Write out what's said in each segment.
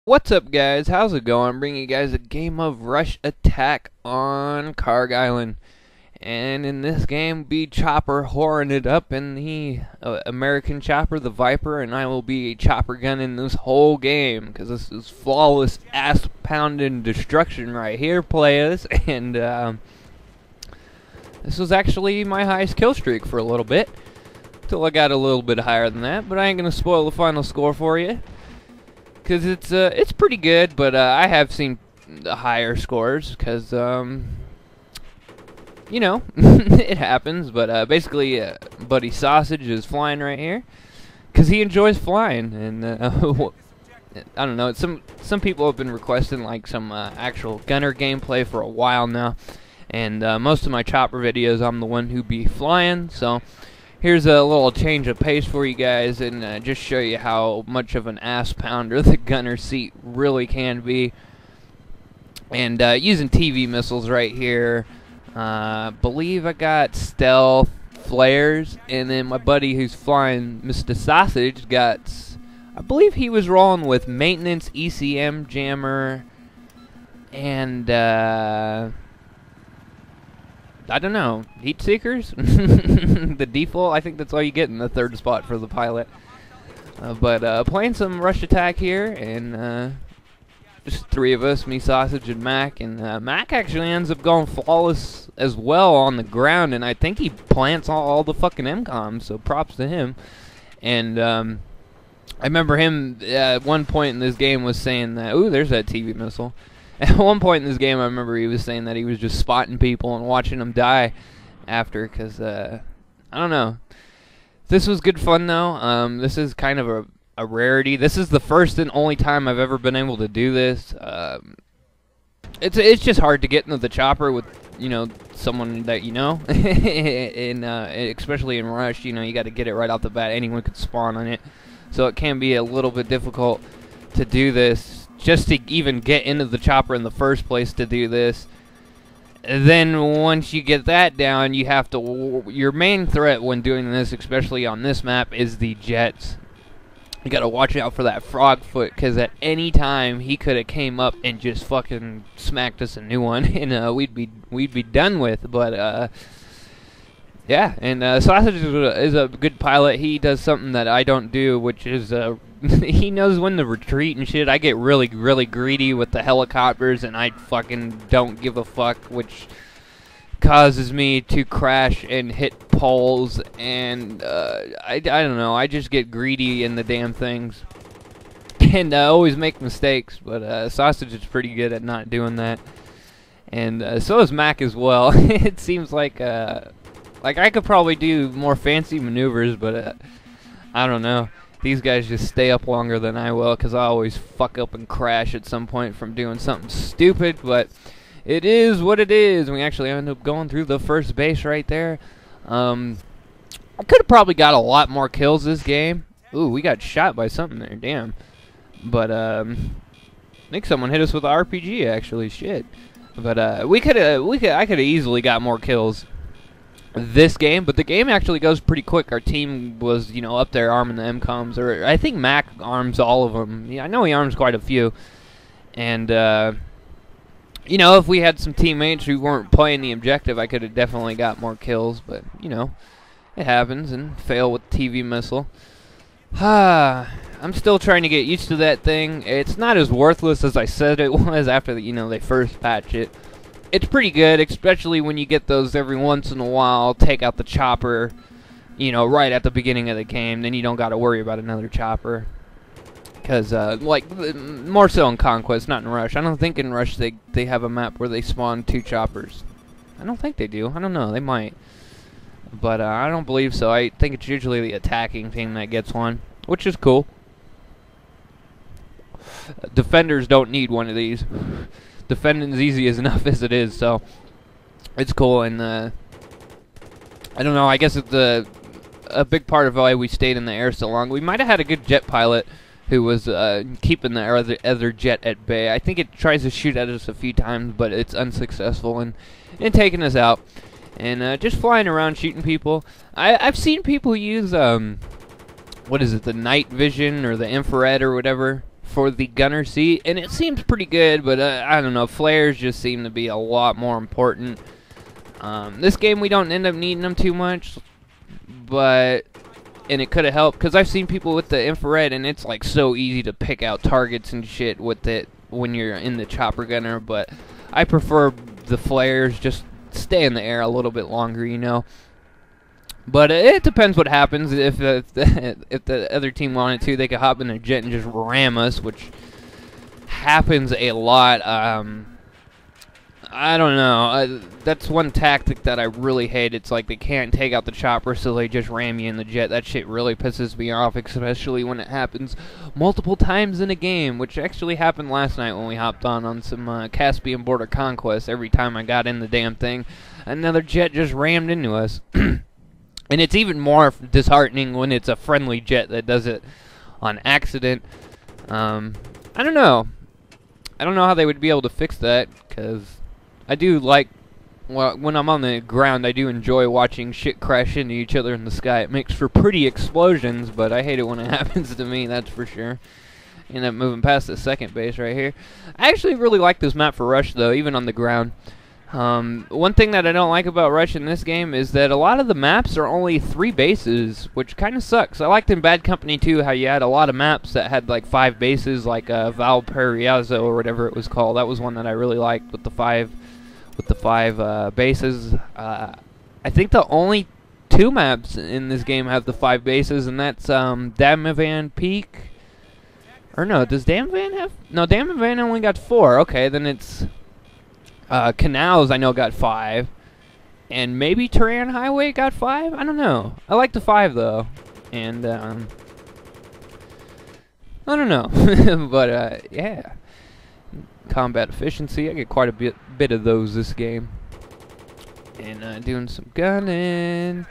What's up, guys? How's it going? I'm bringing you guys a game of Rush Attack on Kharg Island. And in this game, be Chopper whoring it up in the American Chopper, the Viper, and I will be chopper gunning this whole game, because this is flawless ass-pounding destruction right here, players. And this was actually my highest kill streak for a little bit, till I got a little bit higher than that, but I ain't going to spoil the final score for you. Because it's pretty good, but I have seen the higher scores, because, you know, it happens. But basically, Buddy Sausage is flying right here, because he enjoys flying. And, I don't know, some people have been requesting, like, some actual gunner gameplay for a while now. And most of my chopper videos, I'm the one who be flying, so here's a little change of pace for you guys, and just show you how much of an ass pounder the gunner seat really can be. And using TV missiles right here. Believe I got stealth, flares, and then my buddy who's flying, Mr. Sausage, got, I believe he was rolling with maintenance, ECM jammer, and I don't know, heat seekers? The default, I think that's all you get in the third spot for the pilot. But playing some Rush Attack here, and just three of us, me, Sausage, and Mac. And Mac actually ends up going flawless as well on the ground, and I think he plants all the fucking MCOMs, so props to him. And I remember him at one point in this game was saying that, ooh, there's that TV missile. At one point in this game, I remember he was saying that he was just spotting people and watching them die after, because, I don't know. This was good fun, though. This is kind of a rarity. This is the first and only time I've ever been able to do this. It's just hard to get into the chopper with, you know, someone that you know. And especially in Rush, you know, you got to get it right off the bat. Anyone could spawn on it. So it can be a little bit difficult to do this, just to even get into the chopper in the first place to do this. And then once you get that down, you have to, your main threat when doing this, especially on this map, is the jets. You gotta watch out for that frog foot, because at any time he could have came up and just fucking smacked us a new one, and we'd be done with. But yeah, and Sausage is a good pilot. He does something that I don't do, which is he knows when to retreat and shit. I get really greedy with the helicopters, and I fucking don't give a fuck, which causes me to crash and hit poles, and I don't know, I just get greedy in the damn things, and I always make mistakes. But Sausage is pretty good at not doing that, and so is Mac as well. It seems like I could probably do more fancy maneuvers, but I don't know. These guys just stay up longer than I will, because I always fuck up and crash at some point from doing something stupid. But it is what it is. We actually end up going through the first base right there. I could have probably got a lot more kills this game. Ooh, we got shot by something there, damn. But I think someone hit us with an RPG, actually. Shit. But I could have easily got more kills this game, but the game actually goes pretty quick. Our team was, you know, up there arming the MCOMs, or I think Mac arms all of them. Yeah, I know he arms quite a few. And you know, if we had some teammates who weren't playing the objective, I could have definitely got more kills. But you know, it happens, and fail with TV missile. I'm still trying to get used to that thing. It's not as worthless as I said it was after the, you know, they first patched it. It's pretty good, especially when you get those every once in a while. Take out the chopper, you know, right at the beginning of the game. Then you don't got to worry about another chopper. Because, like, more so in Conquest, not in Rush. I don't think in Rush they have a map where they spawn 2 choppers. I don't think they do. I don't know. They might. But I don't believe so. I think it's usually the attacking team that gets one, which is cool. Defenders don't need one of these. Defending's easy as enough as it is, so it's cool. And I don't know, I guess it's a big part of why we stayed in the air so long. We might have had a good jet pilot who was keeping the other jet at bay. I think it tries to shoot at us a few times, but it's unsuccessful in taking us out. And just flying around shooting people. I've seen people use what is it, the night vision or the infrared or whatever, for the gunner seat, and it seems pretty good, but I don't know, flares just seem to be a lot more important. This game we don't end up needing them too much, and it could have helped, because I've seen people with the infrared, and it's like so easy to pick out targets and shit with it when you're in the chopper gunner, but I prefer the flares, just stay in the air a little bit longer, you know. But it depends what happens. If the other team wanted to, they could hop in a jet and just ram us, which happens a lot. I don't know. That's one tactic that I really hate. It's like they can't take out the chopper, so they just ram you in the jet. That shit really pisses me off, especially when it happens multiple times in a game, which actually happened last night when we hopped on some Caspian Border Conquest. Every time I got in the damn thing, another jet just rammed into us. And it's even more disheartening when it's a friendly jet that does it on accident. I don't know. I don't know how they would be able to fix that, because I do like, well, when I'm on the ground, I do enjoy watching shit crash into each other in the sky. It makes for pretty explosions, but I hate it when it happens to me, that's for sure. End up moving past the second base right here. I actually really like this map for Rush, though, even on the ground. One thing that I don't like about Rush in this game is that a lot of the maps are only 3 bases, which kind of sucks. I liked in Bad Company 2 how you had a lot of maps that had like 5 bases, like Valparaiso or whatever it was called. That was one that I really liked with the five bases. I think the only 2 maps in this game have the 5 bases, and that's Damavan Peak. Or no, does Damavan have? No, Damavan only got 4. Okay, then it's Canals, I know, got 5. And maybe Turan Highway got 5? I don't know. I like the 5, though. And, I don't know. But, yeah. Combat efficiency, I get quite a bit of those this game. And, doing some gunning.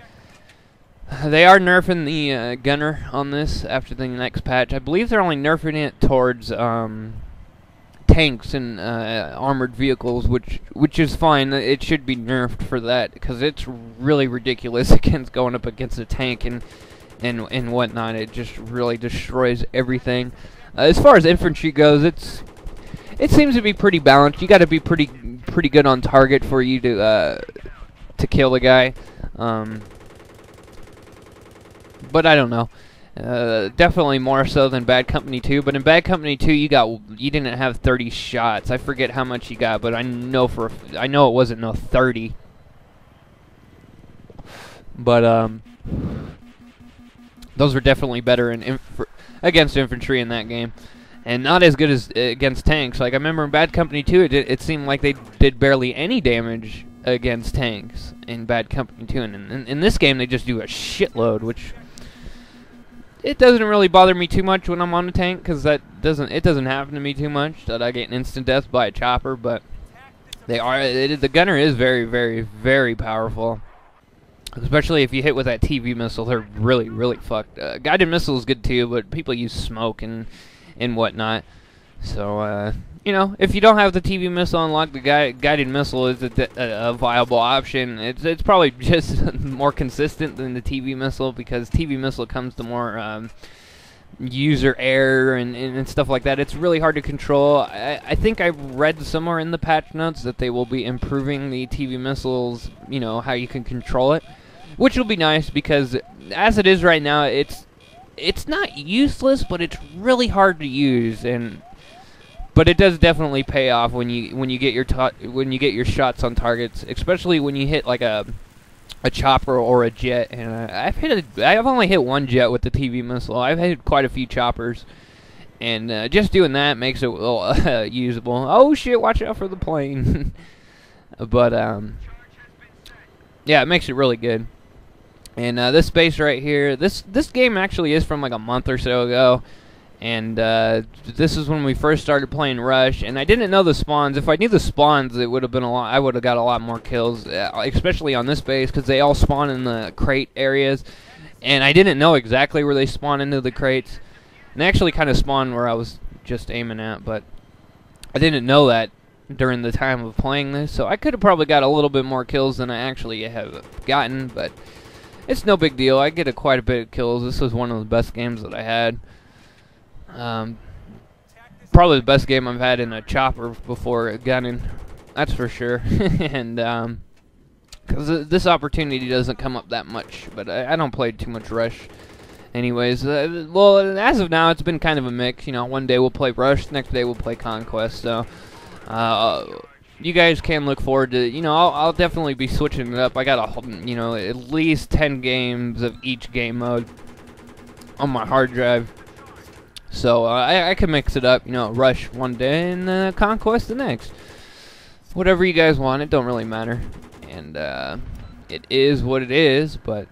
They are nerfing the gunner on this after the next patch. I believe they're only nerfing it towards, tanks and armored vehicles, which is fine. It should be nerfed for that, because it's really ridiculous against going up against a tank and whatnot. It just really destroys everything. As far as infantry goes, it seems to be pretty balanced. You got to be pretty good on target for you to kill the guy. But I don't know. Definitely more so than Bad Company 2, but in Bad Company 2 you didn't have 30 shots. I forget how much you got, but I know it wasn't no 30. But those were definitely better against infantry in that game, and not as good as against tanks. Like I remember in Bad Company 2, it seemed like they did barely any damage against tanks in Bad Company 2, and in this game they just do a shitload, which it doesn't really bother me too much when I'm on a tank, because it doesn't happen to me too much that I get an instant death by a chopper. But the gunner is very, very, very powerful, especially if you hit with that TV missile. They're really, really fucked. Guided missile is good too, but people use smoke and whatnot. So you know, if you don't have the TV missile unlocked, the guided missile is a viable option. It's probably just more consistent than the TV missile, because TV missile comes to more user error and stuff like that. It's really hard to control. I think I read somewhere in the patch notes that they will be improving the TV missiles, you know, how you can control it, which will be nice, because as it is right now, it's not useless, but it's really hard to use. But it does definitely pay off when you get your shots on targets, especially when you hit like a chopper or a jet. And I've only hit 1 jet with the TV missile. I've hit quite a few choppers, and just doing that makes it usable. Oh shit! Watch out for the plane. But yeah, it makes it really good. And this base right here, this game actually is from like a month or so ago. And this is when we first started playing Rush, and I didn't know the spawns. If I knew the spawns, it would have been I would have got a lot more kills, especially on this base, because they all spawn in the crate areas, and I didn't know exactly where they spawn into the crates. And they actually kind of spawned where I was just aiming at, but I didn't know that during the time of playing this, so I could have probably got a little bit more kills than I actually have gotten, but it's no big deal. I get quite a bit of kills. This was one of the best games that I had. probably the best game I've had in a chopper before gunning. That's for sure. And because this opportunity doesn't come up that much, but I don't play too much Rush. Anyways, well, as of now, it's been kind of a mix. You know, one day we'll play Rush, next day we'll play Conquest. So, you guys can look forward to. You know, I'll definitely be switching it up. I got at least 10 games of each game mode on my hard drive. So I can mix it up. You know, Rush one day and Conquest the next. Whatever you guys want, it don't really matter. And it is what it is. But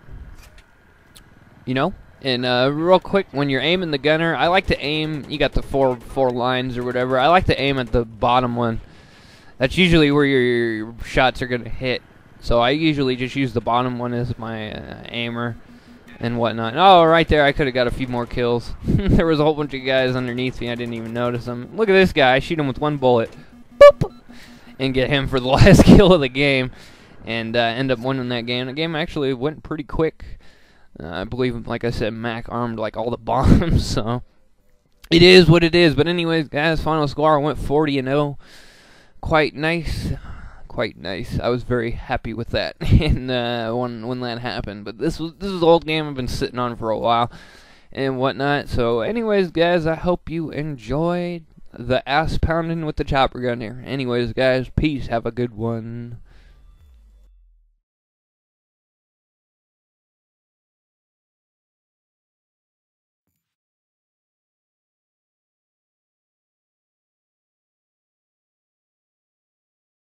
you know. And real quick, when you're aiming the gunner, I like to aim. You got the four lines or whatever. I like to aim at the bottom one. That's usually where your shots are gonna hit. So I usually just use the bottom one as my aimer and whatnot. Oh, right there, I could have got a few more kills. There was a whole bunch of guys underneath me. I didn't even notice them. Look at this guy. I shoot him with one bullet, boop, and get him for the last kill of the game, and end up winning that game. The game actually went pretty quick. I believe, like I said, Mac armed like all the bombs, so it is what it is. But anyways, guys, final score, I went 40-0. Quite nice, quite nice. I was very happy with that, and when that happened. But this is an old game I've been sitting on for a while and whatnot. So, anyways, guys, I hope you enjoyed the ass pounding with the chopper gun here. Anyways, guys, peace. Have a good one.